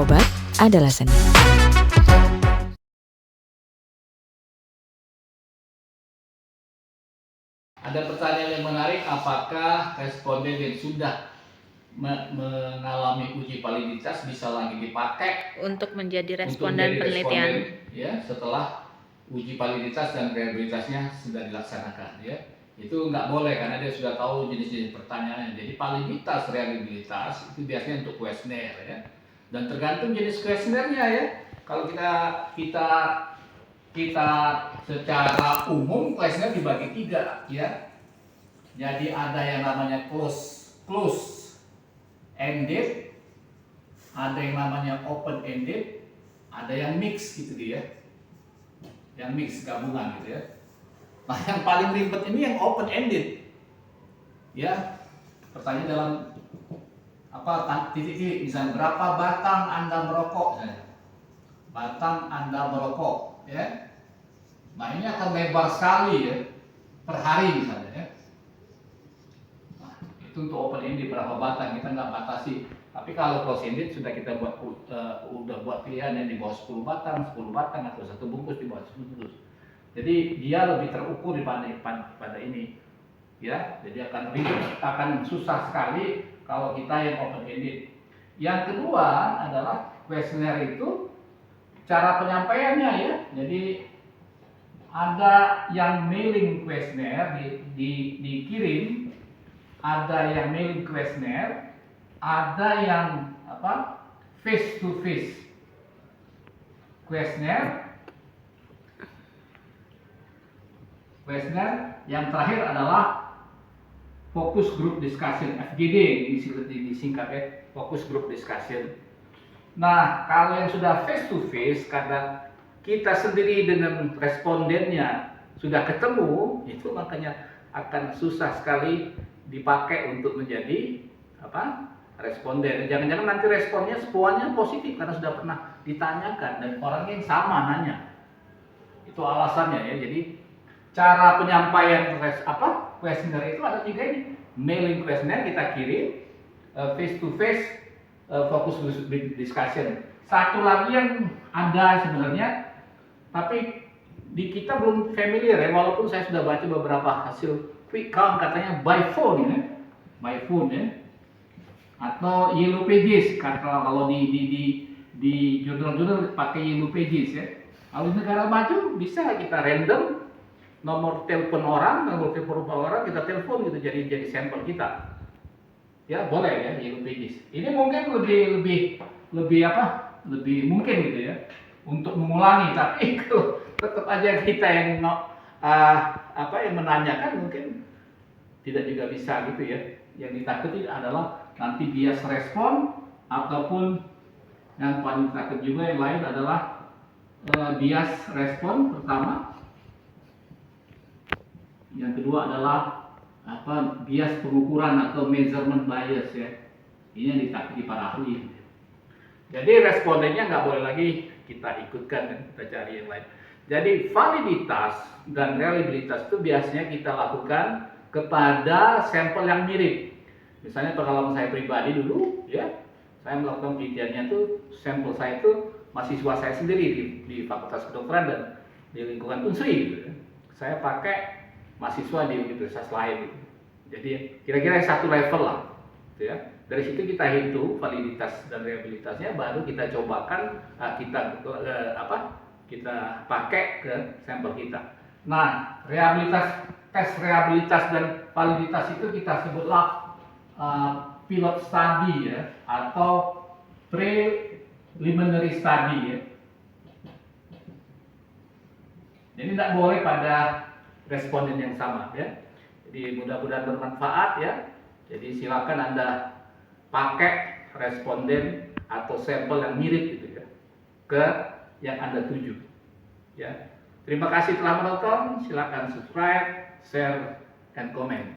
obat adalah seni. Ada pertanyaan yang menarik, apakah responden yang sudah mengalami uji validitas bisa lagi dipakai untuk menjadi responden penelitian ya setelah uji validitas dan rehabilitasnya sudah dilaksanakan ya. Itu nggak boleh karena dia sudah tahu jenis-jenis pertanyaannya. Jadi validitas rehabilitas itu biasanya untuk kuesioner ya, dan tergantung jenis kuesionernya ya. Kalau kita secara umum kuesioner dibagi 3 ya. Jadi ada yang namanya close ended, ada yang namanya open ended, ada yang mix gitu dia. Yang mix gabungan gitu ya. Nah, yang paling ribet ini yang open ended. Ya. Pertanyaan dalam titik-titik, misalnya berapa batang Anda merokok? Batang Anda merokok ya. Nah, ini akan lebar sekali ya, per hari misalnya ya. Nah, itu untuk open ended berapa batang kita nggak batasi. Tapi kalau close ended sudah kita udah buat pilihan yang di bawah 10 batang atau 1 bungkus di bawah 10 bungkus. Jadi dia lebih terukur pada ini. Ya, jadi akan susah sekali kalau kita yang open ended. Yang kedua adalah kuesioner itu cara penyampaiannya ya. Jadi ada yang mailing kuesioner dikirim, ada yang mailing kuesioner, ada yang face to face kuesioner, yang terakhir adalah focus group discussion, FGD disingkat ya, focus group discussion. Nah, kalau yang sudah face to face karena kita sendiri dengan respondennya sudah ketemu, itu makanya akan susah sekali dipakai untuk menjadi responden. Jangan-jangan nanti responnya semuanya positif karena sudah pernah ditanyakan dan orangnya yang sama nanya. Itu alasannya ya. Jadi cara penyampaian kuesioner itu ada 3 ini. Mailing kuesioner kita kirim, face to face focus group discussion. Satu lagi yang ada sebenarnya, tapi di kita belum familiar ya, walaupun saya sudah baca beberapa hasil quick count katanya by phone ya, atau yellow pages kalau di jurnal-jurnal pakai yellow pages ya. Kalau di negara maju bisa kita random nomor telepon orang kita telepon gitu jadi sampel kita. Ya boleh ya yellow pages. Ini mungkin lebih mungkin gitu ya untuk mengulangi, tapi kalau tetap aja kita yang yang menanyakan mungkin tidak juga bisa gitu ya. Yang ditakuti adalah nanti bias respon, ataupun yang paling takut juga yang lain adalah bias respon pertama. Yang kedua adalah bias pengukuran atau measurement bias ya. Ini yang ditakuti para ahli. Jadi respondennya nggak boleh lagi kita ikutkan dan kita cari yang lain. Jadi validitas dan reliabilitas itu biasanya kita lakukan kepada sampel yang mirip. Misalnya pengalaman saya pribadi dulu ya, saya melakukan penelitiannya tuh sampel saya itu mahasiswa saya sendiri di Fakultas Kedokteran dan di lingkungan Unsri gitu ya. Saya pakai mahasiswa di universitas lain gitu. Jadi kira-kira satu level lah gitu ya. Dari situ kita hitung validitas dan reliabilitasnya, baru kita cobakan kita pakai ke sampel kita. Nah, tes reliabilitas dan validitas itu kita sebutlah pilot study ya, atau preliminary study ya. Jadi tidak boleh pada responden yang sama ya. Jadi mudah-mudahan bermanfaat ya. Jadi silakan Anda pakai responden atau sampel yang mirip gitu ya ke yang Anda tuju ya. Terima kasih telah menonton. Silakan subscribe, share, dan komen.